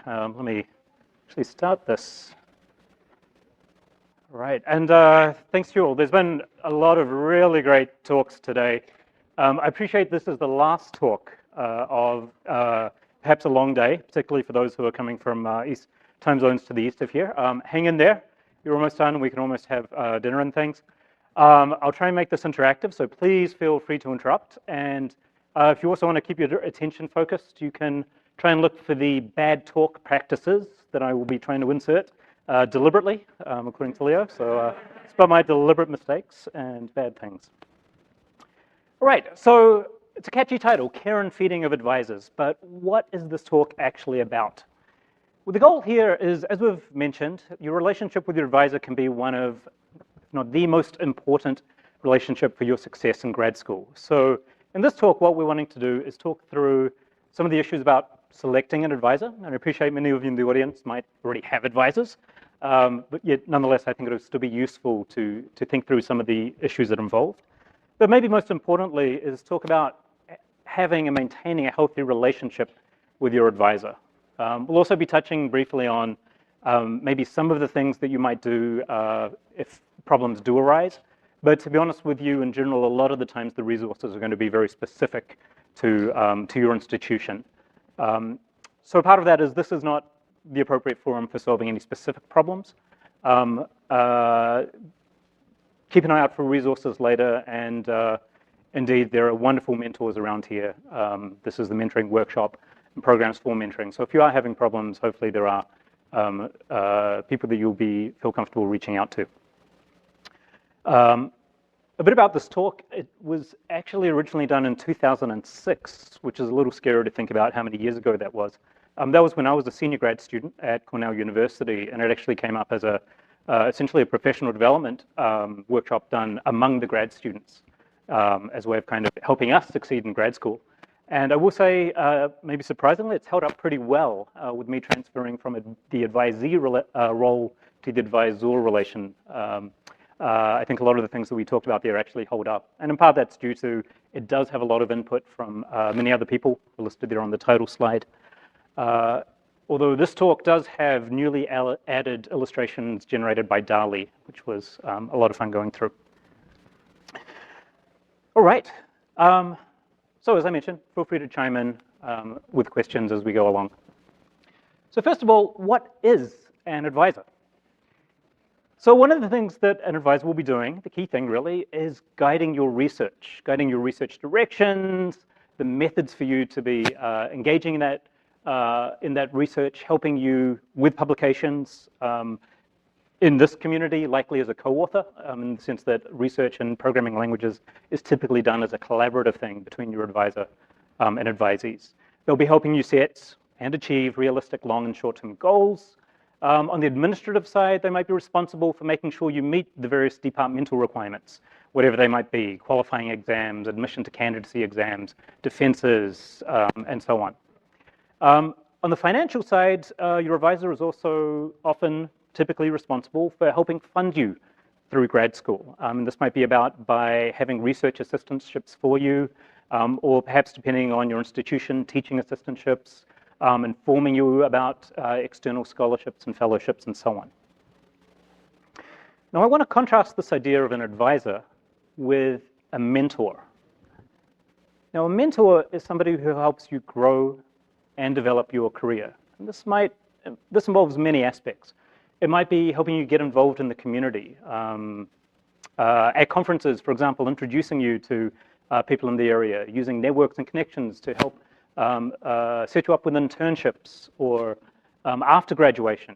Let me actually start this. Right, and thanks to you all. There's been a lot of really great talks today. I appreciate this is the last talk of perhaps a long day, particularly for those who are coming from east time zones to the east of here. Hang in there. You're almost done. We can almost have dinner and things. I'll try and make this interactive, so please feel free to interrupt. And if you also want to keep your attention focused, you can try and look for the bad talk practices that I will be trying to insert deliberately, according to Leo. So it's about my deliberate mistakes and bad things. All right, so it's a catchy title, Care and Feeding of Advisors, but what is this talk actually about? Well, the goal here is, as we've mentioned, your relationship with your advisor can be one of, if not the most important relationship for your success in grad school. So in this talk, what we're wanting to do is talk through some of the issues about selecting an advisor, and I appreciate many of you in the audience might already have advisors, but yet nonetheless, I think it would still be useful to think through some of the issues that are involved. But maybe most importantly is talk about having and maintaining a healthy relationship with your advisor. We'll also be touching briefly on maybe some of the things that you might do if problems do arise. But to be honest with you, in general, a lot of the times the resources are going to be very specific to your institution. So part of that is this is not the appropriate forum for solving any specific problems. Keep an eye out for resources later, and indeed, there are wonderful mentors around here. This is the mentoring workshop and programs for mentoring. So if you are having problems, hopefully there are people that you'll feel comfortable reaching out to. A bit about this talk, it was actually originally done in 2006, which is a little scary to think about how many years ago that was. That was when I was a senior grad student at Cornell University, and it actually came up as essentially a professional development workshop done among the grad students as a way of kind of helping us succeed in grad school. And I will say, maybe surprisingly, it's held up pretty well with me transferring from the advisee role to the advisor relation. I think a lot of the things that we talked about there actually hold up. And in part that's due to, it does have a lot of input from many other people listed there on the title slide. Although this talk does have newly added illustrations generated by DALL-E, which was a lot of fun going through. All right. So as I mentioned, feel free to chime in with questions as we go along. So first of all, what is an advisor? So one of the things that an advisor will be doing, the key thing really, is guiding your research directions, the methods for you to be engaging in that research, helping you with publications in this community, likely as a co-author, in the sense that research in programming languages is typically done as a collaborative thing between your advisor and advisees. They'll be helping you set and achieve realistic long and short-term goals. On the administrative side, they might be responsible for making sure you meet the various departmental requirements, whatever they might be, qualifying exams, admission to candidacy exams, defenses, and so on. On the financial side, your advisor is also often typically responsible for helping fund you through grad school. And this might be by having research assistantships for you, or perhaps depending on your institution, teaching assistantships, informing you about external scholarships and fellowships and so on. Now I want to contrast this idea of an advisor with a mentor. Now a mentor is somebody who helps you grow and develop your career. And this involves many aspects. It might be helping you get involved in the community. At conferences, for example, introducing you to people in the area, using networks and connections to help set you up with internships, or after graduation,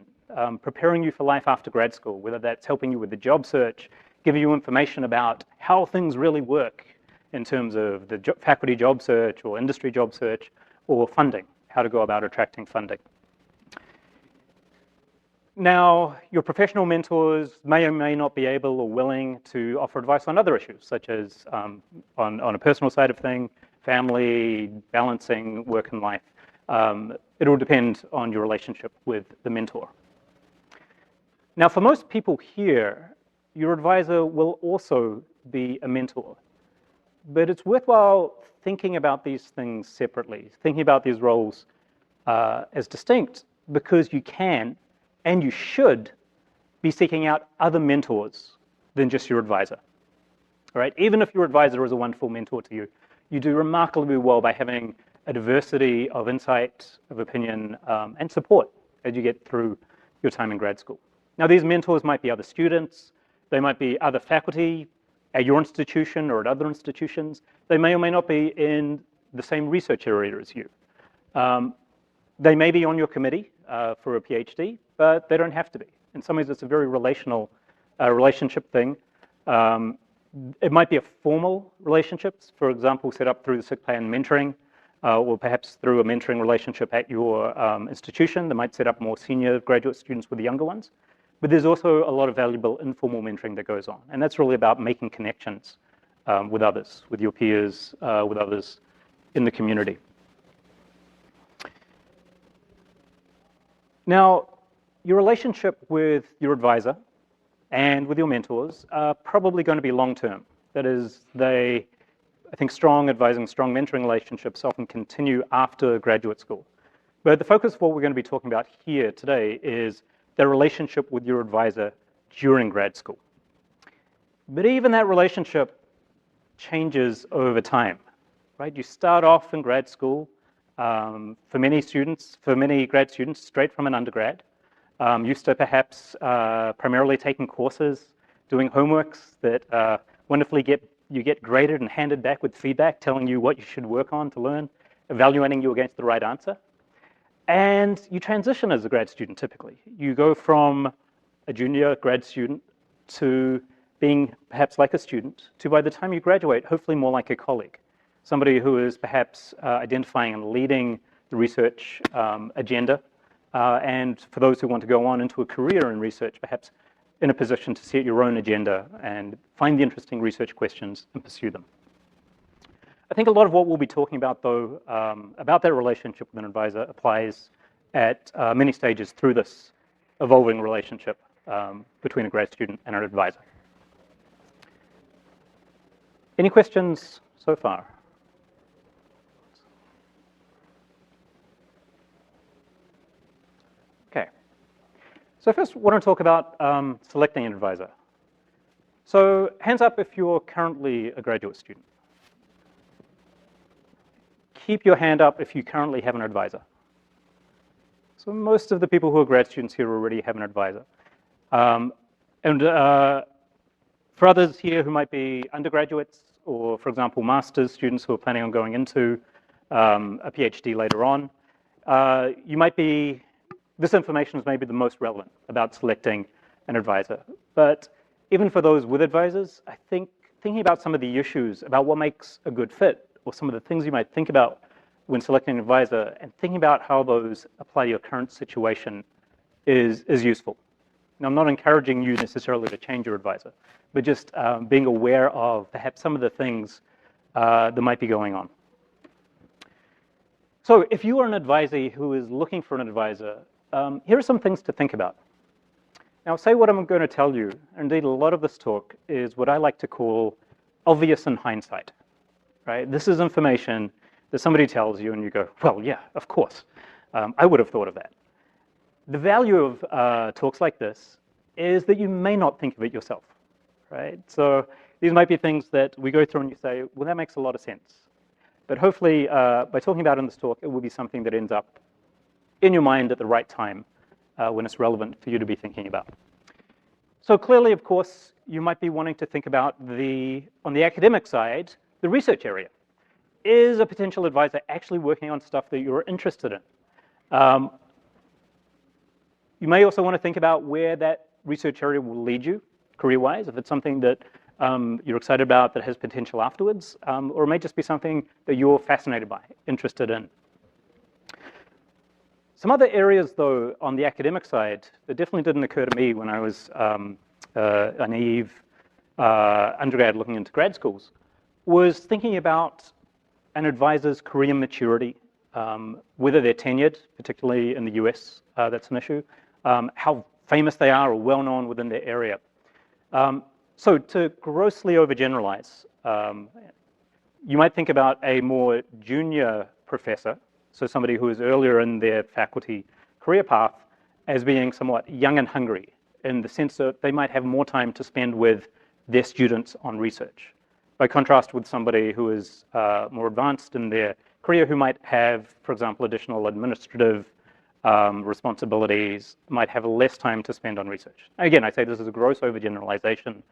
preparing you for life after grad school, whether that's helping you with the job search, giving you information about how things really work in terms of the faculty job search or industry job search, or funding, how to go about attracting funding. Now, your professional mentors may or may not be able or willing to offer advice on other issues, such as on a personal side of things, family, balancing work and life. It will depend on your relationship with the mentor. Now, for most people here, your advisor will also be a mentor. But it's worthwhile thinking about these things separately, thinking about these roles as distinct, because you can and you should be seeking out other mentors than just your advisor. All right? Even if your advisor is a wonderful mentor to you, you do remarkably well by having a diversity of insight, of opinion, and support as you get through your time in grad school. Now, these mentors might be other students, they might be other faculty at your institution or at other institutions. They may or may not be in the same research area as you. They may be on your committee for a PhD, but they don't have to be. In some ways, it's a very relational relationship thing. It might be a formal relationships, for example, set up through the SIG plan mentoring, or perhaps through a mentoring relationship at your institution that might set up more senior graduate students with the younger ones. But there's also a lot of valuable informal mentoring that goes on. And that's really about making connections with others, with your peers, with others in the community. Now, your relationship with your advisor and with your mentors are probably going to be long-term. That is, I think strong advising, strong mentoring relationships often continue after graduate school. But the focus of what we're going to be talking about here today is the relationship with your advisor during grad school. But even that relationship changes over time, right? You start off in grad school, for many grad students, straight from an undergrad, used to perhaps primarily taking courses, doing homeworks that wonderfully you get graded and handed back with feedback telling you what you should work on to learn, evaluating you against the right answer. And you transition as a grad student typically. You go from a junior grad student to being perhaps like a student to, by the time you graduate, hopefully more like a colleague. Somebody who is perhaps identifying and leading the research agenda. And for those who want to go on into a career in research, perhaps in a position to set your own agenda and find the interesting research questions and pursue them. I think a lot of what we'll be talking about, though, about that relationship with an advisor applies at many stages through this evolving relationship between a grad student and an advisor. Any questions so far? Okay. So first, I want to talk about selecting an advisor. So hands up if you're currently a graduate student. Keep your hand up if you currently have an advisor. So most of the people who are grad students here already have an advisor. For others here who might be undergraduates or, for example, master's students who are planning on going into a PhD later on, this information is maybe the most relevant about selecting an advisor. But even for those with advisors, I think thinking about some of the issues about what makes a good fit or some of the things you might think about when selecting an advisor and thinking about how those apply to your current situation is useful. Now, I'm not encouraging you necessarily to change your advisor, but just being aware of perhaps some of the things that might be going on. So if you are an advisee who is looking for an advisor, here are some things to think about. Now, say what I'm going to tell you, and indeed a lot of this talk is what I like to call obvious in hindsight, right? This is information that somebody tells you and you go, well, yeah, of course, I would have thought of that. The value of talks like this is that you may not think of it yourself, right? So these might be things that we go through and you say, well, that makes a lot of sense. But hopefully, by talking about it in this talk, it will be something that ends up in your mind at the right time when it's relevant for you to be thinking about. So clearly, of course, you might be wanting to think about on the academic side, the research area. Is a potential advisor actually working on stuff that you're interested in? You may also want to think about where that research area will lead you career-wise, if it's something that you're excited about that has potential afterwards, or it may just be something that you're fascinated by, interested in. Some other areas, though, on the academic side that definitely didn't occur to me when I was a naive undergrad looking into grad schools was thinking about an advisor's career maturity, whether they're tenured, particularly in the US, that's an issue, how famous they are or well-known within their area. So to grossly overgeneralize, you might think about a more junior professor, so somebody who is earlier in their faculty career path as being somewhat young and hungry, in the sense that they might have more time to spend with their students on research. By contrast with somebody who is more advanced in their career, who might have, for example, additional administrative responsibilities, might have less time to spend on research. Again, I say this is a gross overgeneralization.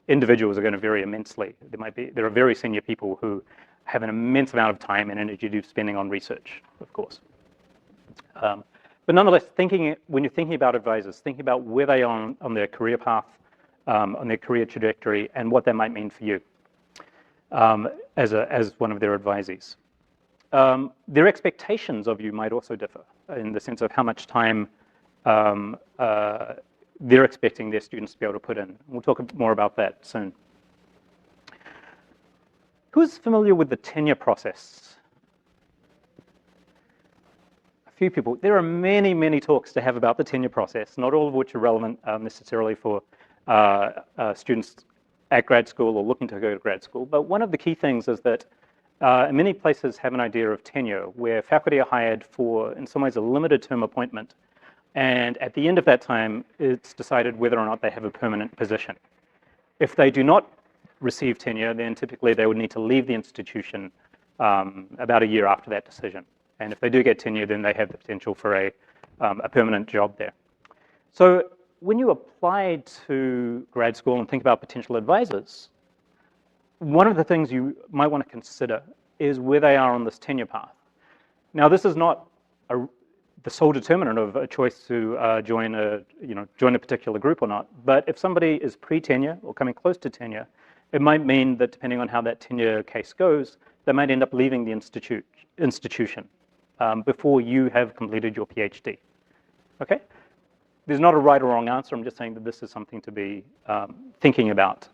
Individuals are going to vary immensely. There are very senior people who have an immense amount of time and energy to spending on research, of course. But nonetheless, when you're thinking about advisors, thinking about where they are on their career path, on their career trajectory, and what that might mean for you as one of their advisees. Their expectations of you might also differ in the sense of how much time they're expecting their students to be able to put in. We'll talk more about that soon. Who's familiar with the tenure process? A few people. There are many, many talks to have about the tenure process, not all of which are relevant necessarily for students at grad school or looking to go to grad school. But one of the key things is that many places have an idea of tenure where faculty are hired for, in some ways, a limited term appointment. And at the end of that time, it's decided whether or not they have a permanent position. If they do not receive tenure, then typically they would need to leave the institution about a year after that decision. And if they do get tenure, then they have the potential for a permanent job there. So when you apply to grad school and think about potential advisors, one of the things you might want to consider is where they are on this tenure path. Now, this is not the sole determinant of a choice to join a particular group or not. But if somebody is pre-tenure or coming close to tenure, it might mean that depending on how that tenure case goes, they might end up leaving the institution before you have completed your PhD. Okay? There's not a right or wrong answer. I'm just saying that this is something to be thinking about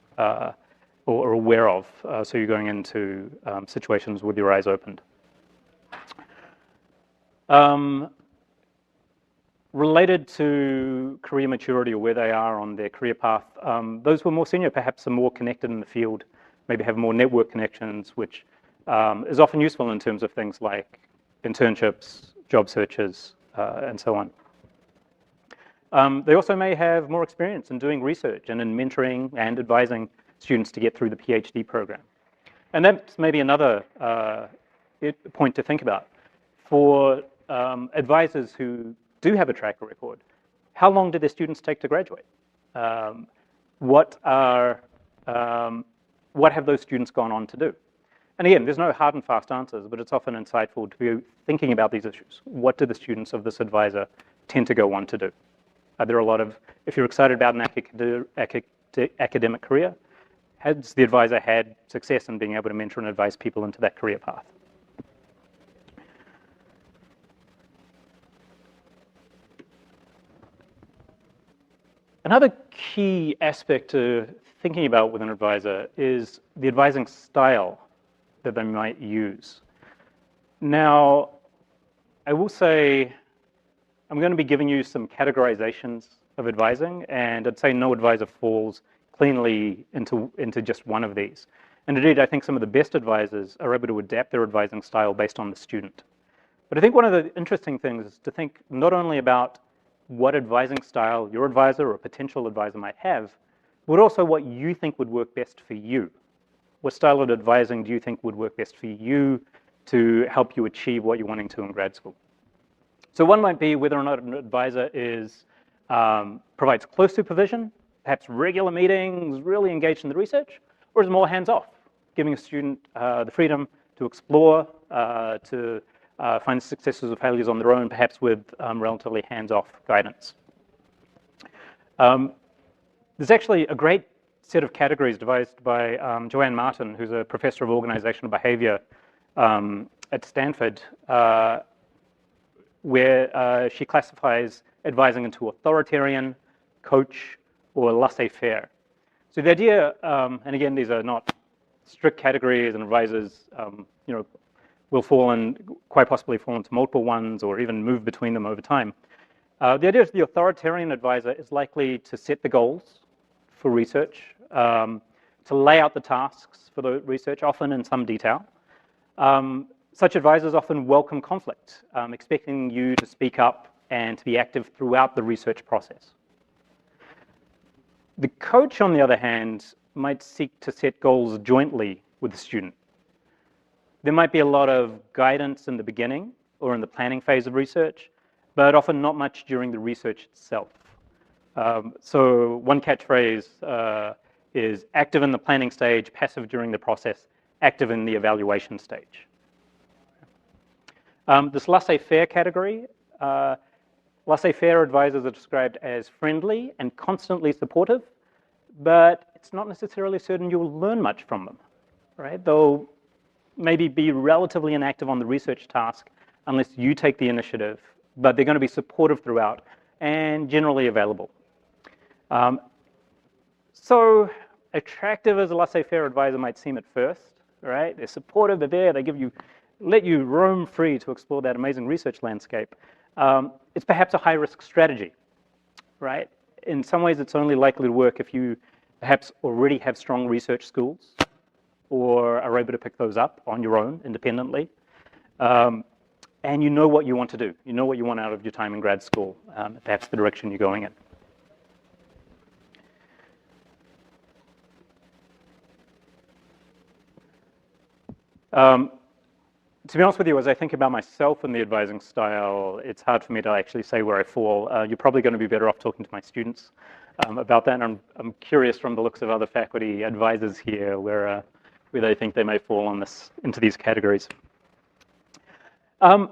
or aware of, so you're going into situations with your eyes opened. Related to career maturity or where they are on their career path, those who are more senior perhaps are more connected in the field, maybe have more network connections, which is often useful in terms of things like internships, job searches, and so on. They also may have more experience in doing research and in mentoring and advising students to get through the PhD program. And that's maybe another point to think about. For advisors who do have a track record, how long do their students take to graduate? What have those students gone on to do? And again, there's no hard and fast answers, but it's often insightful to be thinking about these issues. What do the students of this advisor tend to go on to do? There are a lot of, if you're excited about an academic career, has the advisor had success in being able to mentor and advise people into that career path? Another key aspect to thinking about with an advisor is the advising style that they might use. Now, I will say I'm going to be giving you some categorizations of advising, and I'd say no advisor falls cleanly into just one of these. And indeed, I think some of the best advisors are able to adapt their advising style based on the student. But I think one of the interesting things is to think not only about what advising style your advisor or a potential advisor might have, but also what you think would work best for you. What style of advising do you think would work best for you to help you achieve what you're wanting to in grad school? So one might be whether or not an advisor provides close supervision, perhaps regular meetings, really engaged in the research, or is more hands-off, giving a student the freedom to explore, to find successes or failures on their own, perhaps with relatively hands-off guidance. There's actually a great set of categories devised by Joanne Martin, who's a professor of organizational behavior at Stanford, where she classifies advising into authoritarian, coach, or laissez-faire. So the idea, and again, these are not strict categories, and advisors, will quite possibly fall into multiple ones or even move between them over time. The idea is the authoritarian advisor is likely to set the goals for research, to lay out the tasks for the research, often in some detail. Such advisors often welcome conflict, expecting you to speak up and to be active throughout the research process. The coach, on the other hand, might seek to set goals jointly with the student. There might be a lot of guidance in the beginning or in the planning phase of research, but often not much during the research itself. So one catchphrase is active in the planning stage, passive during the process, active in the evaluation stage. This laissez-faire category, laissez-faire advisors are described as friendly and constantly supportive, but it's not necessarily certain you'll learn much from them, right? They'll maybe be relatively inactive on the research task unless you take the initiative, but they're going to be supportive throughout and generally available. So attractive as a laissez-faire advisor might seem at first, right? They're supportive, they're there, they let you roam free to explore that amazing research landscape. It's perhaps a high-risk strategy, right? In some ways, it's only likely to work if you perhaps already have strong research skills or are able to pick those up on your own independently. And you know what you want to do. You know what you want out of your time in grad school, perhaps the direction you're going in. To be honest with you, as I think about myself and the advising style, it's hard for me to actually say where I fall. You're probably going to be better off talking to my students about that. And I'm curious from the looks of other faculty advisors here where they think they may fall on into these categories. Another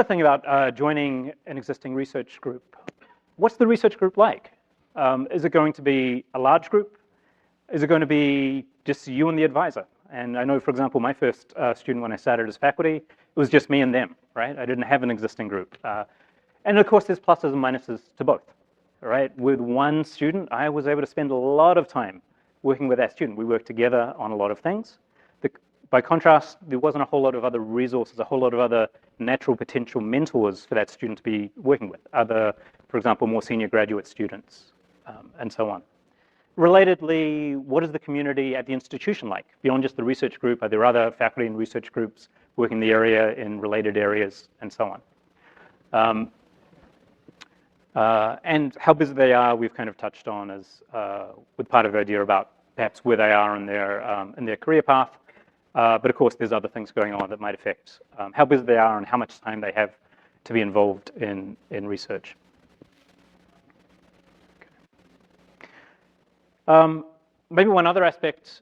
thing about joining an existing research group, what's the research group like? Is it going to be a large group? Is it going to be just you and the advisor? And I know, for example, my first student when I started as faculty, it was just me and them, right? I didn't have an existing group. And of course, there's pluses and minuses to both, right? With one student, I was able to spend a lot of time working with that student. We worked together on a lot of things. By contrast, there wasn't a whole lot of other resources, a whole lot of other natural potential mentors for that student to be working with, other, for example, more senior graduate students, and so on. Relatedly, what is the community at the institution like? Beyond just the research group, are there other faculty and research groups working the area in related areas, and so on? And how busy they are, we've kind of touched on as with part of the idea about perhaps where they are in their career path. But of course, there's other things going on that might affect how busy they are and how much time they have to be involved in research. Maybe one other aspect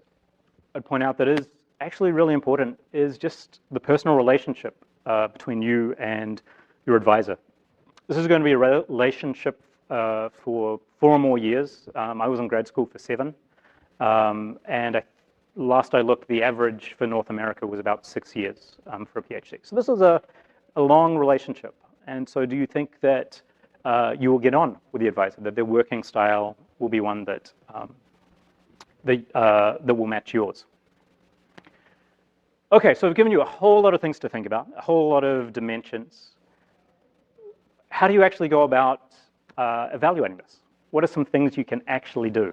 I'd point out that is actually really important is just the personal relationship between you and your advisor. This is going to be a relationship for 4 or more years. I was in grad school for 7, and last I looked, the average for North America was about 6 years for a PhD. So this is a long relationship. And so do you think that you will get on with the advisor, that their working style will be one that that will match yours? Okay, so I've given you a whole lot of things to think about, a whole lot of dimensions. How do you actually go about evaluating this? What are some things you can actually do?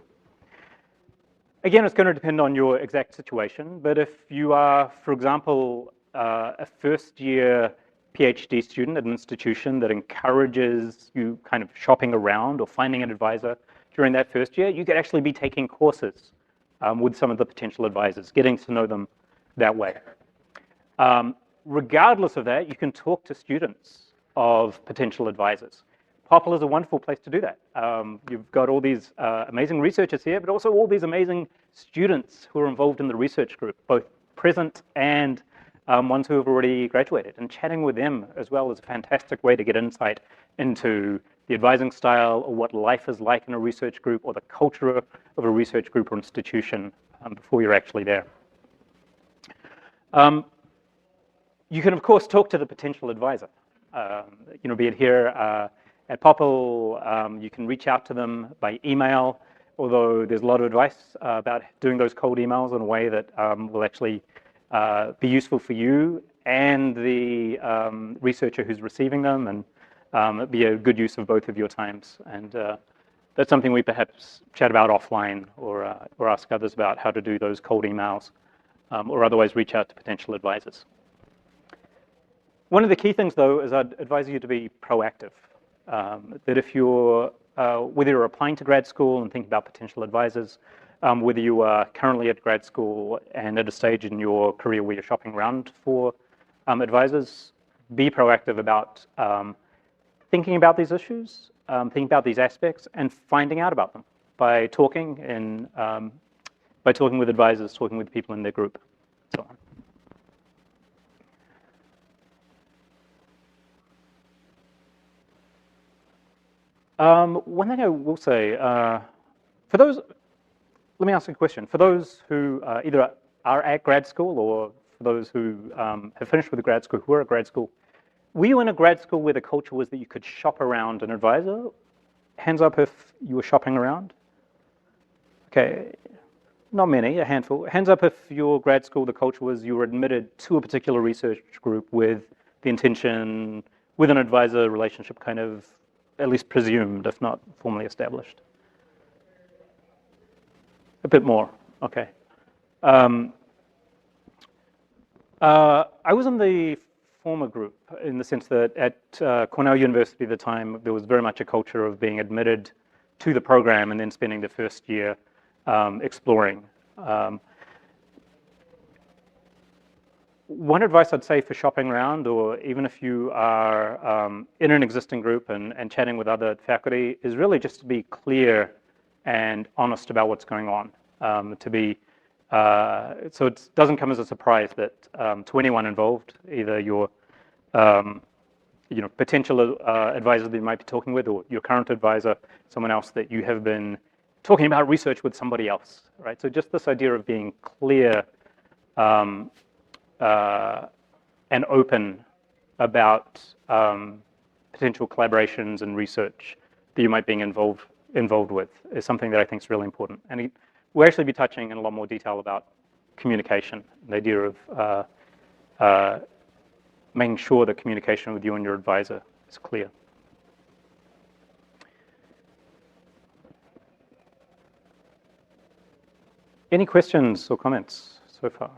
Again, it's going to depend on your exact situation, but if you are, for example, a first-year PhD student at an institution that encourages you kind of shopping around or finding an advisor during that first year, you could actually be taking courses with some of the potential advisors, getting to know them that way. Regardless of that, you can talk to students of potential advisors. POPL is a wonderful place to do that. You've got all these amazing researchers here, but also all these amazing students who are involved in the research group, both present and ones who have already graduated. And chatting with them as well is a fantastic way to get insight into the advising style or what life is like in a research group or the culture of a research group or institution before you're actually there. You can, of course, talk to the potential advisor. Be it here at POPL, you can reach out to them by email, although there's a lot of advice about doing those cold emails in a way that will actually be useful for you and the researcher who's receiving them, and be a good use of both of your times. And that's something we perhaps chat about offline or ask others about how to do those cold emails, or otherwise reach out to potential advisors. One of the key things, though, is I'd advise you to be proactive. That if you're, whether you're applying to grad school and thinking about potential advisors, whether you are currently at grad school and at a stage in your career where you're shopping around for advisors, be proactive about thinking about these issues, thinking about these aspects, and finding out about them by talking with advisors, talking with people in their group, so on. One thing I will say, for those, let me ask you a question. For those who either are at grad school or for those who have finished with the grad school, who are at grad school, were you in a grad school where the culture was that you could shop around an advisor? Hands up if you were shopping around. Okay, not many, a handful. Hands up if your grad school, the culture was you were admitted to a particular research group with the intention, with an advisor relationship kind of at least presumed, if not formally established. A bit more, okay. I was in the former group in the sense that at Cornell University at the time, there was very much a culture of being admitted to the program and then spending the first year exploring. One advice I'd say for shopping around, or even if you are in an existing group and chatting with other faculty, is really just to be clear and honest about what's going on. So it doesn't come as a surprise that to anyone involved, either your potential advisor that you might be talking with, or your current advisor, someone else that you have been talking about research with somebody else, right? So just this idea of being clear and open about potential collaborations and research that you might be involved with is something that I think is really important. And we'll actually be touching in a lot more detail about communication, the idea of making sure that communication with you and your advisor is clear. Any questions or comments so far?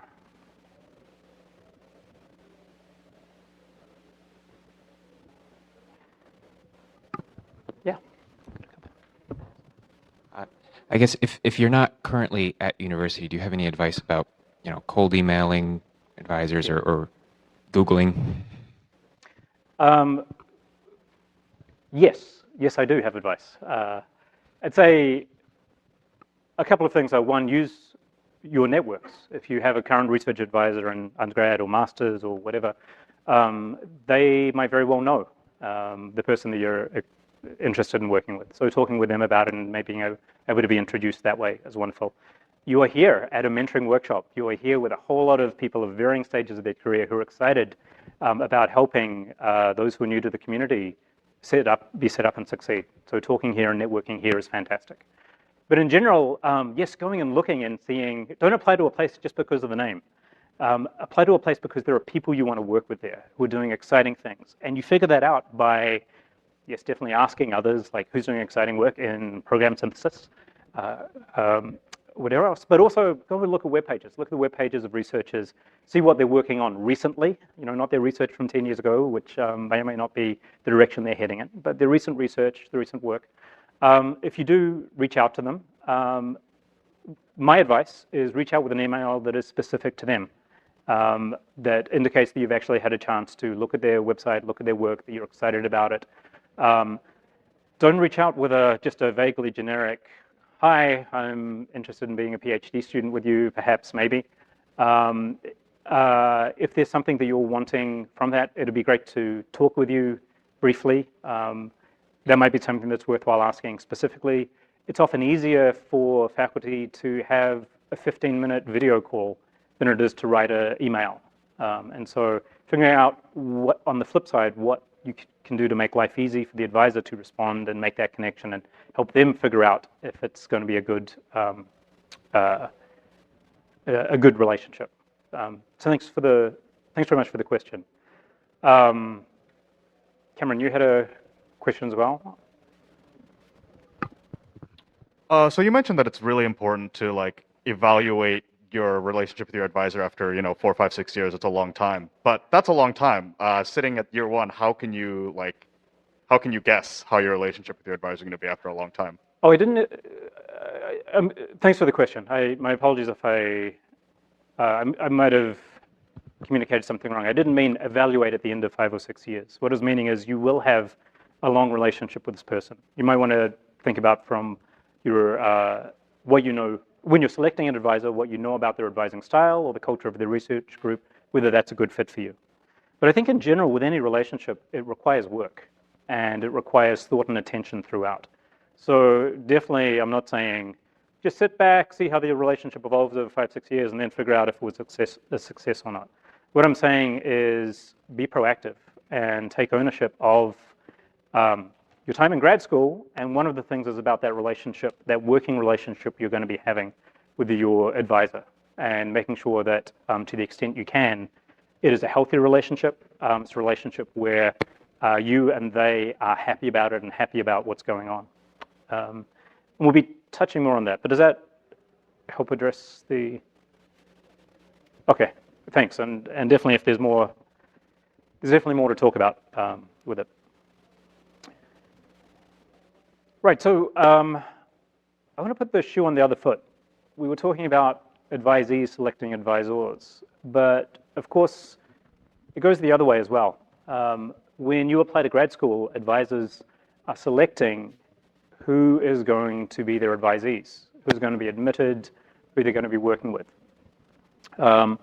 Yeah. I guess if you're not currently at university, do you have any advice about cold emailing advisors or Googling? Yes, I do have advice. I'd say a couple of things are, one, use your networks. If you have a current research advisor in undergrad or master's or whatever, they might very well know the person that you're interested in working with. So talking with them about it and maybe being able to be introduced that way is wonderful. You are here at a mentoring workshop. You are here with a whole lot of people of varying stages of their career who are excited about helping those who are new to the community be set up and succeed. So talking here and networking here is fantastic. But in general, yes, going and looking and seeing, don't apply to a place just because of the name. Apply to a place because there are people you want to work with there who are doing exciting things. And you figure that out by, yes, definitely asking others, like who's doing exciting work in program synthesis, whatever else. But also go and look at web pages. Look at the web pages of researchers, see what they're working on recently, not their research from 10 years ago, which may or may not be the direction they're heading in, but their recent research, the recent work. If you do reach out to them, my advice is reach out with an email that is specific to them, that indicates that you've actually had a chance to look at their website, look at their work, that you're excited about it. Don't reach out with just a vaguely generic, hi, I'm interested in being a PhD student with you, perhaps, maybe. If there's something that you're wanting from that, it'd be great to talk with you briefly. That might be something that's worthwhile asking specifically. It's often easier for faculty to have a 15-minute video call than it is to write an email. And so figuring out what, on the flip side, what you can do to make life easy for the advisor to respond and make that connection and help them figure out if it's going to be a good relationship. So thanks very much for the question. Cameron, you had a question as well? So you mentioned that it's really important to evaluate your relationship with your advisor after 4, 5, 6 years. It's a long time, but that's a long time. Sitting at year one, how can you guess how your relationship with your advisor is going to be after a long time? Oh, I didn't. Thanks for the question. My apologies if I might have communicated something wrong. I didn't mean evaluate at the end of 5 or 6 years. What I was meaning is you will have a long relationship with this person. You might want to think about from your what you know when you're selecting an advisor, what you know about their advising style or the culture of their research group, whether that's a good fit for you. But I think in general, with any relationship, it requires work and it requires thought and attention throughout. So definitely, I'm not saying just sit back, see how the relationship evolves over 5, 6 years, and then figure out if it was a success or not. What I'm saying is be proactive and take ownership of your time in grad school. And one of the things is about that relationship, that working relationship you're going to be having with your advisor, and making sure that to the extent you can, it is a healthy relationship. It's a relationship where you and they are happy about it and happy about what's going on. And we'll be touching more on that, but does that help address the... Okay, thanks, and definitely if there's definitely more to talk about with it. Right, so I want to put the shoe on the other foot. We were talking about advisees selecting advisors, but of course, it goes the other way as well. When you apply to grad school, advisors are selecting who is going to be their advisees, who's going to be admitted, who they're going to be working with. And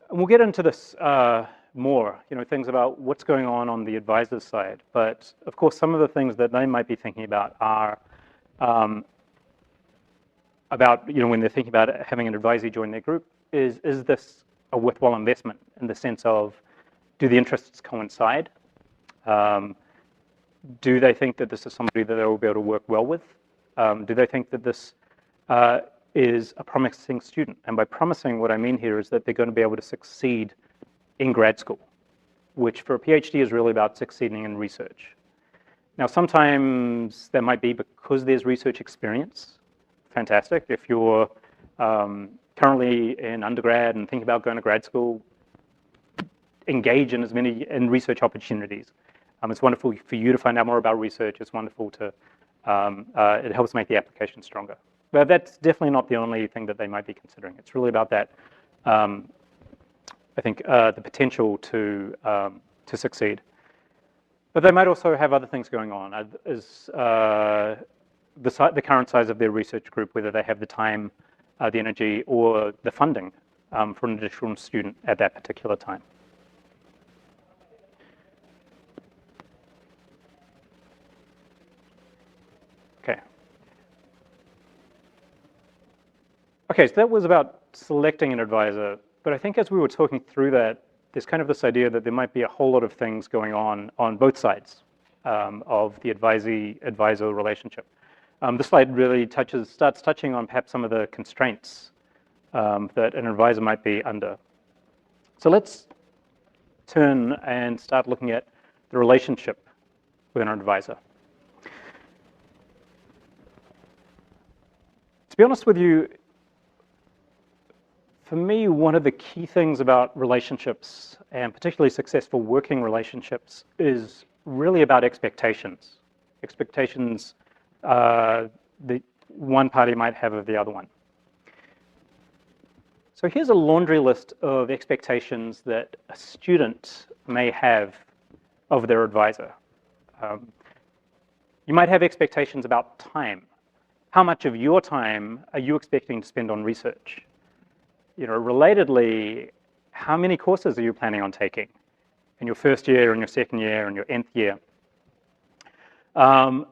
we'll get into this more, things about what's going on the advisor's side. But of course, some of the things that they might be thinking about are about, when they're thinking about having an advisee join their group, is this a worthwhile investment in the sense of, do the interests coincide? Do they think that this is somebody that they will be able to work well with? Do they think that this is a promising student? And by promising, what I mean here is that they're going to be able to succeed in grad school, which for a PhD is really about succeeding in research. Now, sometimes that might be because there's research experience. Fantastic. If you're currently in undergrad and think about going to grad school, engage in as many research opportunities. It's wonderful for you to find out more about research. It's wonderful to, it helps make the application stronger. But that's definitely not the only thing that they might be considering. It's really about that, I think, the potential to succeed. But they might also have other things going on, as the current size of their research group, whether they have the time, the energy, or the funding for an additional student at that particular time. Okay, so that was about selecting an advisor, but I think as we were talking through that, there's kind of this idea that there might be a whole lot of things going on both sides of the advisee-advisor relationship. This slide really starts touching on perhaps some of the constraints that an advisor might be under. So let's turn and start looking at the relationship with an advisor. To be honest with you, for me, one of the key things about relationships, and particularly successful working relationships, is really about expectations. Expectations that one party might have of the other one. So here's a laundry list of expectations that a student may have of their advisor. You might have expectations about time. How much of your time are you expecting to spend on research? Relatedly, how many courses are you planning on taking in your first year, in your second year, in your nth year? How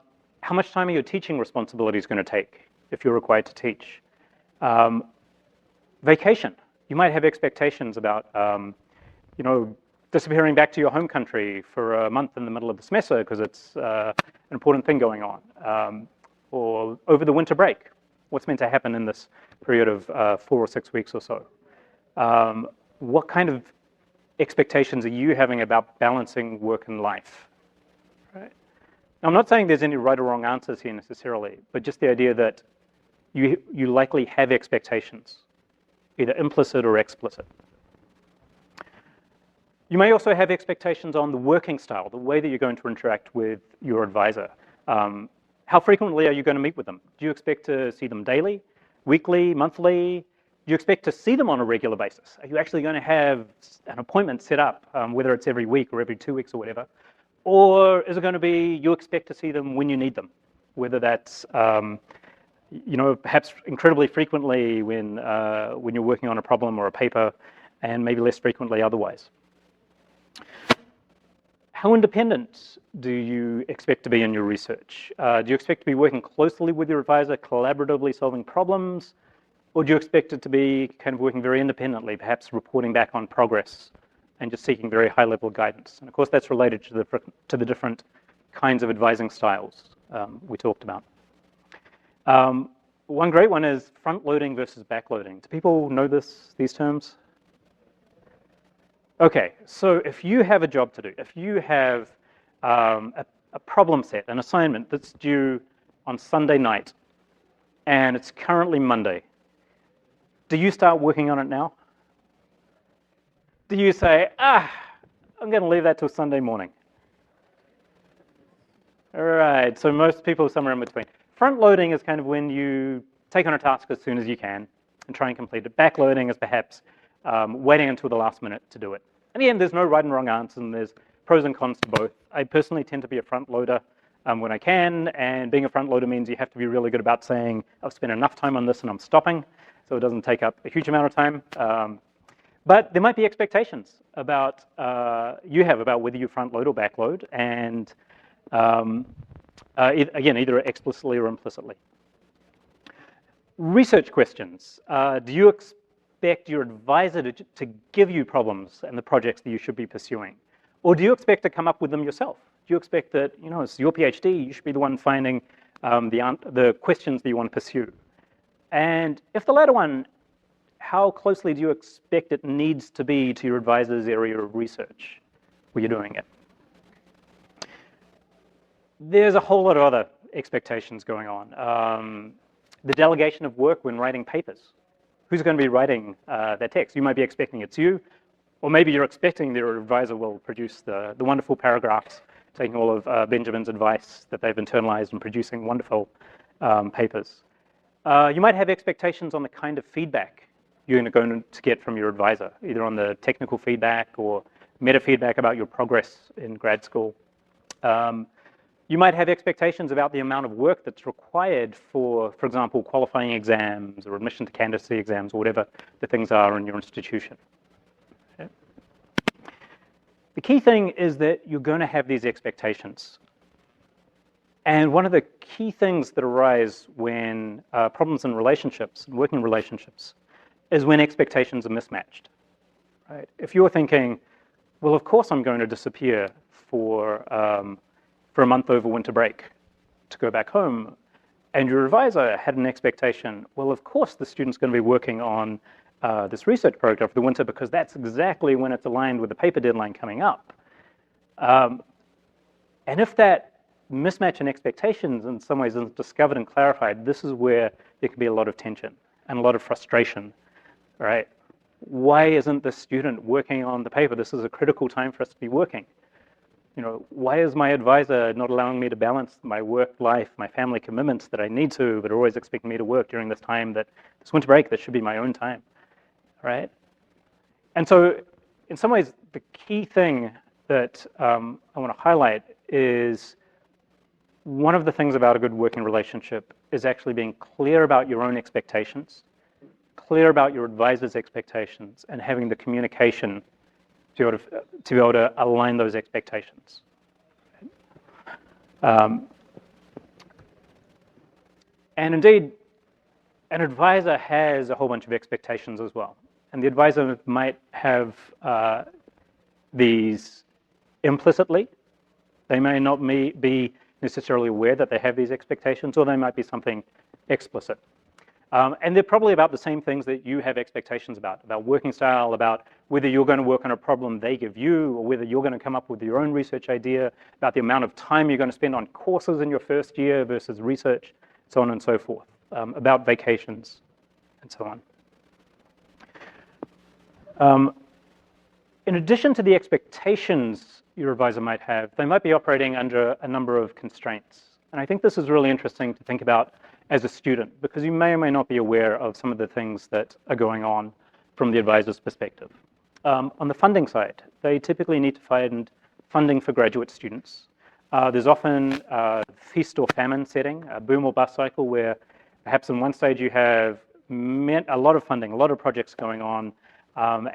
much time are your teaching responsibilities going to take if you're required to teach? Vacation. You might have expectations about, disappearing back to your home country for a month in the middle of the semester because it's an important thing going on. Or over the winter break. What's meant to happen in this period of 4 or 6 weeks or so? What kind of expectations are you having about balancing work and life? Right? Now, I'm not saying there's any right or wrong answers here necessarily, but just the idea that you likely have expectations either implicit or explicit. You may also have expectations on the working style, the way that you're going to interact with your advisor. How frequently are you going to meet with them? Do you expect to see them daily, weekly, monthly? Do you expect to see them on a regular basis? Are you actually going to have an appointment set up, whether it's every week or every 2 weeks or whatever? Or is it going to be you expect to see them when you need them, whether that's perhaps incredibly frequently when you're working on a problem or a paper, and maybe less frequently otherwise. How independent do you expect to be in your research? Do you expect to be working closely with your advisor, collaboratively solving problems? Or do you expect it to be kind of working very independently, perhaps reporting back on progress and just seeking very high-level guidance? And of course, that's related to the different kinds of advising styles we talked about. One great one is front-loading versus back-loading. Do people know these terms? Okay, so if you have a job to do, if you have a problem set, an assignment that's due on Sunday night, and it's currently Monday, do you start working on it now? Do you say, I'm going to leave that till Sunday morning? All right, so most people are somewhere in between. Front-loading is kind of when you take on a task as soon as you can and try and complete it. Back-loading is perhaps waiting until the last minute to do it. In the end, there's no right and wrong answer, and there's pros and cons to both. I personally tend to be a front-loader when I can, and being a front-loader means you have to be really good about saying, I've spent enough time on this and I'm stopping, so it doesn't take up a huge amount of time. But there might be expectations about about whether you front-load or back-load, and again, either explicitly or implicitly. Research questions. Do you expect your advisor to give you problems and the projects that you should be pursuing? Or do you expect to come up with them yourself? Do you expect that, it's your PhD, you should be the one finding the questions that you want to pursue? And if the latter one, how closely do you expect it needs to be to your advisor's area of research where you're doing it? There's a whole lot of other expectations going on. The delegation of work when writing papers. Who's going to be writing that text? You might be expecting it's you, or maybe you're expecting that your advisor will produce the wonderful paragraphs, taking all of Benjamin's advice that they've internalized and producing wonderful papers. You might have expectations on the kind of feedback you're going to get from your advisor, either on the technical feedback or meta feedback about your progress in grad school. You might have expectations about the amount of work that's required for example, qualifying exams or admission to candidacy exams or whatever the things are in your institution. Okay. The key thing is that you're going to have these expectations. And one of the key things that arise when problems in relationships, working relationships, is when expectations are mismatched. Right? If you're thinking, well, of course I'm going to disappear for a month over winter break to go back home, and your advisor had an expectation, well, of course the student's going to be working on this research program for the winter because that's exactly when it's aligned with the paper deadline coming up. And if that mismatch in expectations in some ways isn't discovered and clarified, this is where there can be a lot of tension and a lot of frustration, right? Why isn't the student working on the paper? This is a critical time for us to be working. Why is my advisor not allowing me to balance my work life, my family commitments that I need to, but are always expecting me to work during this time, this winter break, that should be my own time, right? And so in some ways, the key thing that I want to highlight is one of the things about a good working relationship is actually being clear about your own expectations, clear about your advisor's expectations, and having the communication to be able to align those expectations. And indeed, an advisor has a whole bunch of expectations as well. And the advisor might have these implicitly. They may not be necessarily aware that they have these expectations, or they might be something explicit. And they're probably about the same things that you have expectations about working style, about whether you're going to work on a problem they give you, or whether you're going to come up with your own research idea, about the amount of time you're going to spend on courses in your first year versus research, so on and so forth, about vacations, and so on. In addition to the expectations your advisor might have, they might be operating under a number of constraints. And I think this is really interesting to think about as a student, because you may or may not be aware of some of the things that are going on from the advisor's perspective. On the funding side, they typically need to find funding for graduate students. There's often a feast or famine setting, a boom or bust cycle, where perhaps in one stage you have a lot of funding, a lot of projects going on,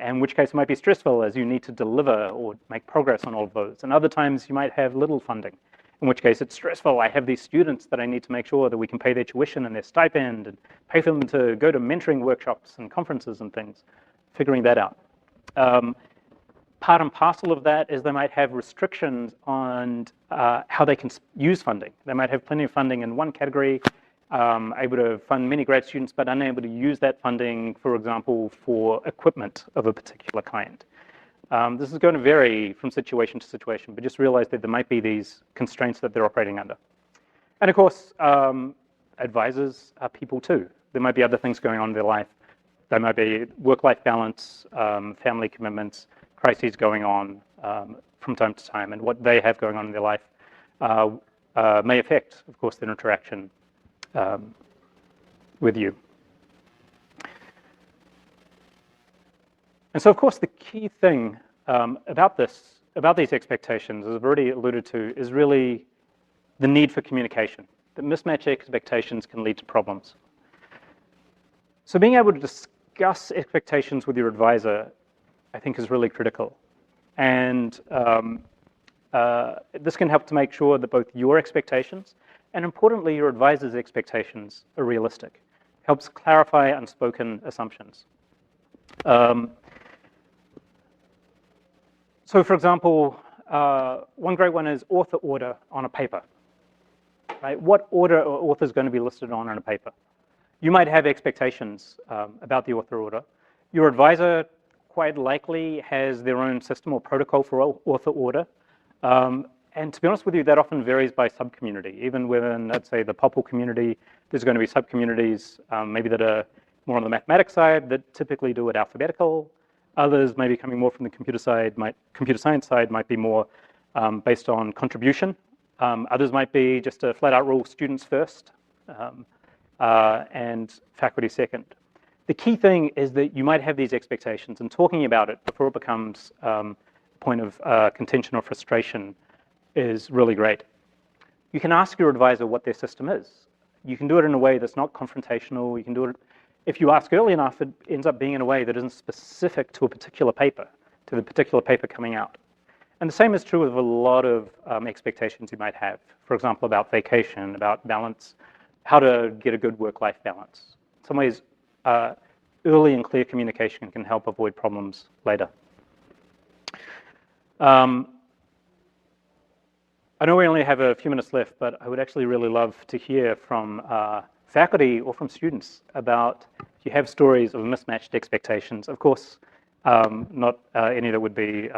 in which case it might be stressful as you need to deliver or make progress on all of those. And other times you might have little funding, in which case it's stressful. I have these students that I need to make sure that we can pay their tuition and their stipend and pay for them to go to mentoring workshops and conferences and things, figuring that out. Part and parcel of that is they might have restrictions on how they can use funding. They might have plenty of funding in one category, able to fund many grad students, but unable to use that funding, for example, for equipment of a particular kind. This is going to vary from situation to situation, but just realize that there might be these constraints that they're operating under. And of course, advisors are people too. There might be other things going on in their life. There might be work-life balance, family commitments, crises going on from time to time, and what they have going on in their life may affect, of course, their interaction with you. And so, of course, the key thing about these expectations, as I've already alluded to, is really the need for communication. That mismatched expectations can lead to problems. So being able to discuss expectations with your advisor, I think, is really critical. And this can help to make sure that both your expectations and, importantly, your advisor's expectations are realistic. Helps clarify unspoken assumptions. So, for example, one great one is author order on a paper. Right? What order are authors going to be listed on a paper? You might have expectations about the author order. Your advisor quite likely has their own system or protocol for author order. And to be honest with you, that often varies by sub-community. Even within, let's say, the POPL community, there's going to be sub-communities maybe that are more on the mathematics side that typically do it alphabetical. Others, maybe coming more from the computer science side, might be more based on contribution. Others might be just a flat-out rule: students first and faculty second. The key thing is that you might have these expectations, and talking about it before it becomes a point of contention or frustration is really great. You can ask your advisor what their system is. You can do it in a way that's not confrontational. You can do it, if you ask early enough, it ends up being in a way that isn't specific to a particular paper, to the particular paper coming out. And the same is true of a lot of expectations you might have. For example, about vacation, about balance, how to get a good work-life balance. In some ways, early and clear communication can help avoid problems later. I know we only have a few minutes left, but I would actually really love to hear from faculty or from students about if you have stories of mismatched expectations. Of course, not any that would be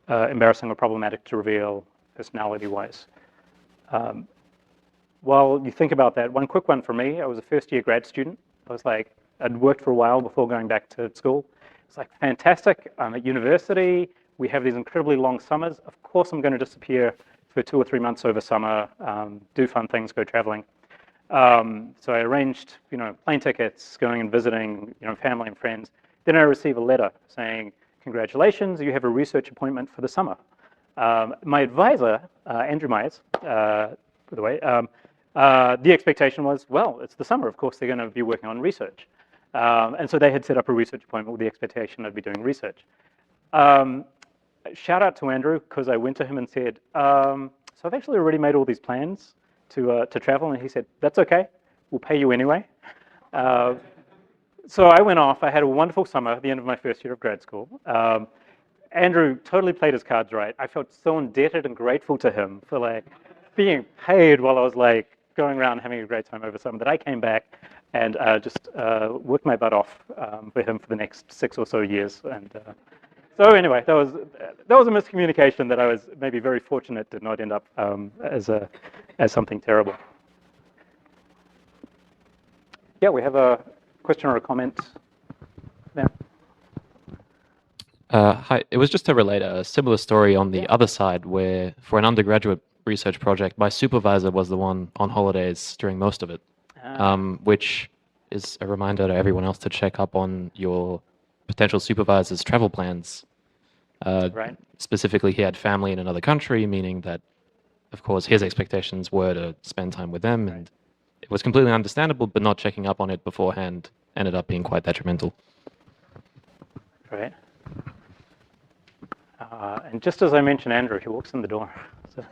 embarrassing or problematic to reveal personality-wise. While you think about that, one quick one for me: I was a first-year grad student. I'd worked for a while before going back to school. It's like, fantastic, I'm at university, we have these incredibly long summers. Of course I'm going to disappear for 2 or 3 months over summer, do fun things, go traveling. So I arranged, plane tickets, going and visiting, family and friends. Then I receive a letter saying, congratulations, you have a research appointment for the summer. My advisor, Andrew Myers, by the way, the expectation was, well, it's the summer, of course they're going to be working on research. And so they had set up a research appointment with the expectation I'd be doing research. Shout out to Andrew, because I went to him and said, so I've actually already made all these plans to travel, and he said, that's okay, we'll pay you anyway. So I went off, I had a wonderful summer at the end of my first year of grad school. Andrew totally played his cards right. I felt so indebted and grateful to him for being paid while I was going around having a great time over summer, that I came back and just worked my butt off for him for the next 6 or so years. And so anyway, that was a miscommunication that I was maybe very fortunate did not end up as something terrible. Yeah, we have a question or a comment there. Hi, it was just to relate a similar story on the other side where for an undergraduate research project, my supervisor was the one on holidays during most of it, which is a reminder to everyone else to check up on your potential supervisor's travel plans. Right. Specifically, he had family in another country, meaning that, of course, his expectations were to spend time with them, and it was completely understandable, but not checking up on it beforehand ended up being quite detrimental. Right. And just as I mentioned Andrew, he walks in the door. So,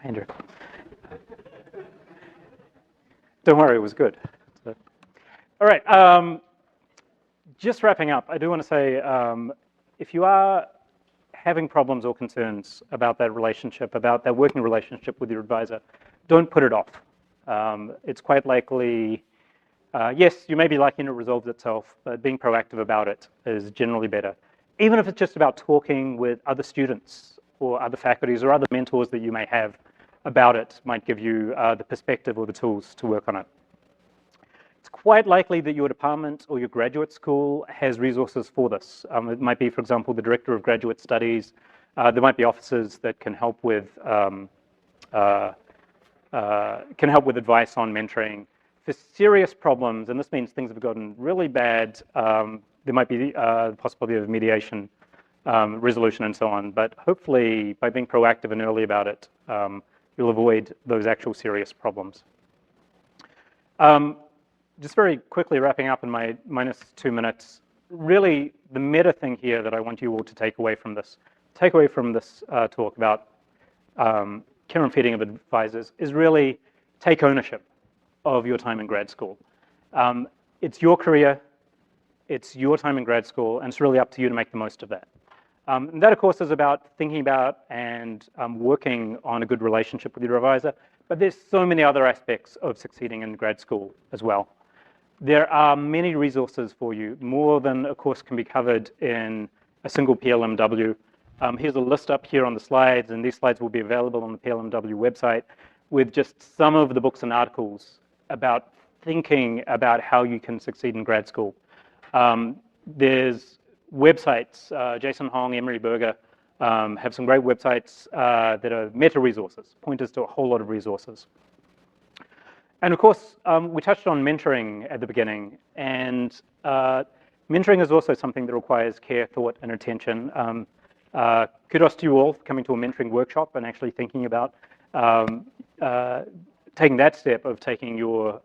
Andrew. Don't worry, it was good. So, all right. Just wrapping up, I do want to say, if you are having problems or concerns about that relationship, about that working relationship with your advisor, don't put it off. It's quite likely, yes, you may be liking it resolves itself, but being proactive about it is generally better. Even if it's just about talking with other students or other faculties or other mentors that you may have about it might give you the perspective or the tools to work on it. It's quite likely that your department or your graduate school has resources for this. It might be, for example, the Director of Graduate Studies. There might be officers that can help with advice on mentoring. For serious problems, and this means things have gotten really bad, there might be the possibility of mediation, resolution, and so on. But hopefully, by being proactive and early about it, you'll avoid those actual serious problems. Just very quickly wrapping up in my -2 minutes, really the meta thing here that I want you all to take away from this talk about care and feeding of advisors is really take ownership of your time in grad school. It's your career, it's your time in grad school, and it's really up to you to make the most of that. And that, of course, is about thinking about and working on a good relationship with your advisor, but there's so many other aspects of succeeding in grad school as well. There are many resources for you, more than, of course, can be covered in a single PLMW. Here's a list up here on the slides, and these slides will be available on the PLMW website with just some of the books and articles about thinking about how you can succeed in grad school. There's websites, Jason Hong, Emery Berger, have some great websites that are meta-resources, pointers to a whole lot of resources. And of course, we touched on mentoring at the beginning, and mentoring is also something that requires care, thought, and attention. Kudos to you all for coming to a mentoring workshop and actually thinking about taking that step of taking your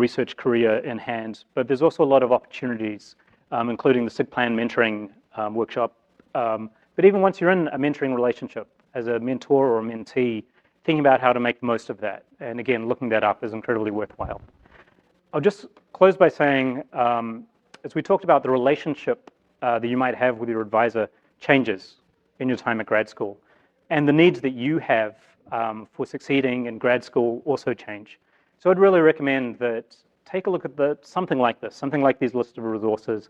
research career in hand. But there's also a lot of opportunities, including the SIG Plan mentoring workshop. But even once you're in a mentoring relationship as a mentor or a mentee, thinking about how to make the most of that. And again, looking that up is incredibly worthwhile. I'll just close by saying, as we talked about, the relationship that you might have with your advisor changes in your time at grad school. And the needs that you have for succeeding in grad school also change. So I'd really recommend that take a look at something like this, something like these lists of resources,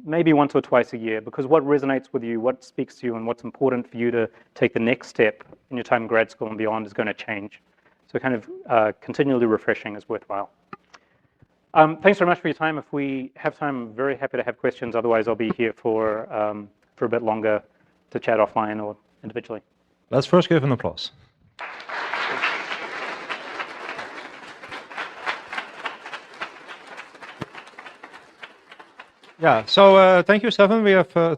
maybe once or twice a year, because what resonates with you, what speaks to you, and what's important for you to take the next step in your time in grad school and beyond is going to change. So kind of continually refreshing is worthwhile. Thanks very much for your time. If we have time, I'm very happy to have questions. Otherwise, I'll be here for a bit longer to chat offline or individually. Let's first give an applause. Yeah, so thank you, Stefan. We have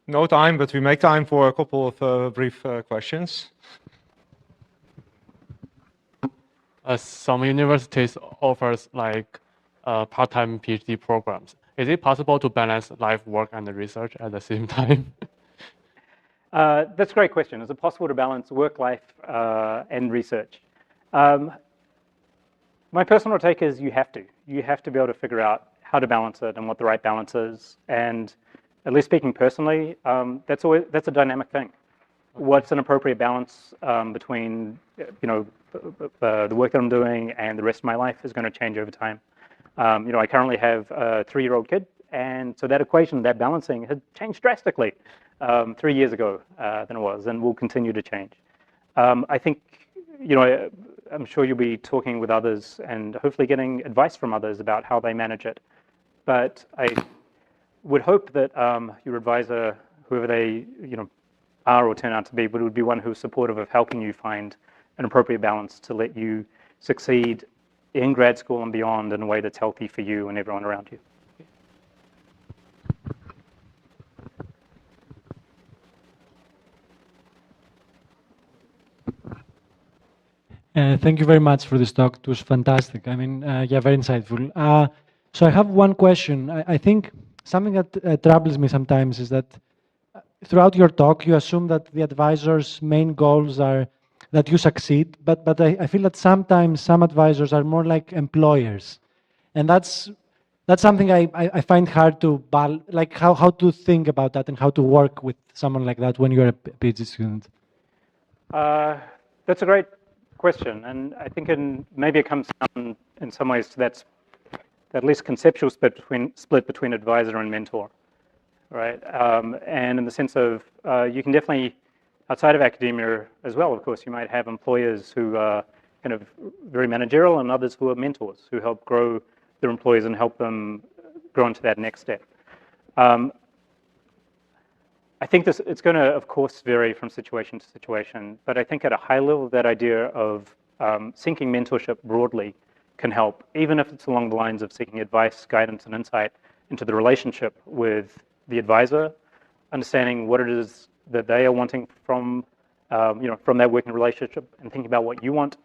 no time, but we make time for a couple of brief questions. Some universities offers like part-time PhD programs. Is it possible to balance life, work, and research at the same time? That's a great question. Is it possible to balance work life and research? My personal take is you have to. You have to be able to figure out how to balance it and what the right balance is. And at least speaking personally, that's a dynamic thing. What's an appropriate balance between the work that I'm doing and the rest of my life is going to change over time. I currently have a 3-year-old kid, and so that equation, that balancing, has changed drastically 3 years ago than it was, and will continue to change. I think, I'm sure you'll be talking with others and hopefully getting advice from others about how they manage it. But would hope that your advisor, whoever they are or turn out to be, but it would be one who's supportive of helping you find an appropriate balance to let you succeed in grad school and beyond in a way that's healthy for you and everyone around you. Thank you very much for this talk. It was fantastic. I mean, yeah, very insightful. So I have one question. I think something that troubles me sometimes is that throughout your talk, you assume that the advisor's main goals are that you succeed, but I feel that sometimes some advisors are more like employers. And that's something I find hard to, like how to think about that and how to work with someone like that when you're a PhD student. That's a great question, and I think maybe it comes down in some ways to that at least conceptual split between advisor and mentor, right? And in the sense of you can definitely, outside of academia as well, of course, you might have employers who are kind of very managerial and others who are mentors who help grow their employees and help them grow into that next step. I think it's going to, of course, vary from situation to situation, but I think at a high level, that idea of seeking mentorship broadly can help, even if it's along the lines of seeking advice, guidance, and insight into the relationship with the advisor, understanding what it is that they are wanting from that working relationship, and thinking about what you want,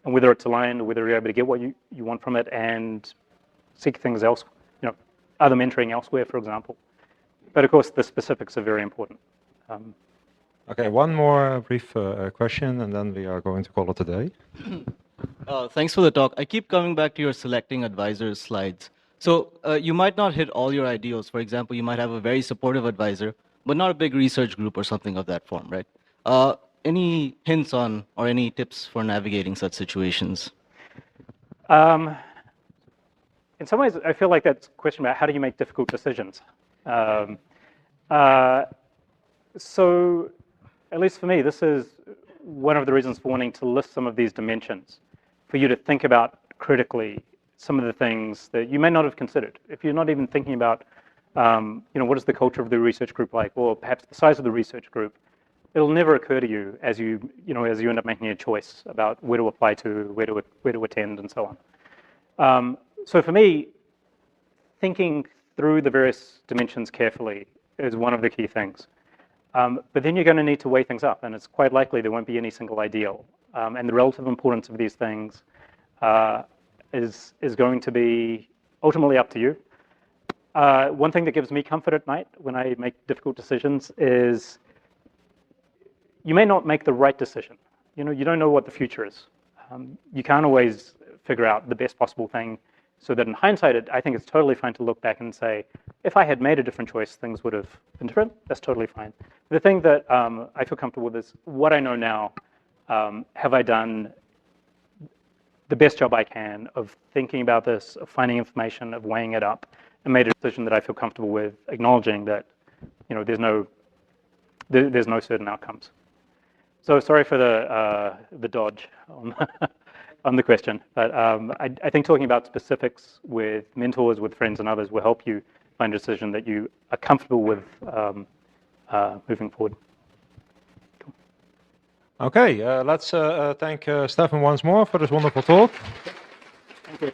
and whether it's aligned, or whether you're able to get what you want from it, and seek things else, other mentoring elsewhere, for example. But of course, the specifics are very important. Okay, one more brief question, and then we are going to call it a day. Thanks for the talk. I keep coming back to your selecting advisors slides. So you might not hit all your ideals. For example, you might have a very supportive advisor, but not a big research group or something of that form, right? Any hints on or any tips for navigating such situations? In some ways, I feel like that's a question about how do you make difficult decisions. So, at least for me, this is one of the reasons for wanting to list some of these dimensions, for you to think about critically some of the things that you may not have considered. If you're not even thinking about, what is the culture of the research group like, or perhaps the size of the research group, it'll never occur to you as you end up making a choice about where to apply to, where to attend, and so on. So for me, thinking through the various dimensions carefully is one of the key things. But then you're going to need to weigh things up, and it's quite likely there won't be any single ideal. And the relative importance of these things is going to be ultimately up to you. One thing that gives me comfort at night when I make difficult decisions is you may not make the right decision. You don't know what the future is. You can't always figure out the best possible thing. So that in hindsight, I think it's totally fine to look back and say, if I had made a different choice, things would have been different. That's totally fine. The thing that I feel comfortable with is what I know now. Have I done the best job I can of thinking about this, of finding information, of weighing it up, and made a decision that I feel comfortable with, acknowledging that there's no certain outcomes. So sorry for the dodge on the question, but I think talking about specifics with mentors, with friends and others will help you find a decision that you are comfortable with moving forward. Cool. Okay, let's thank Stefan once more for this wonderful talk. Thank you.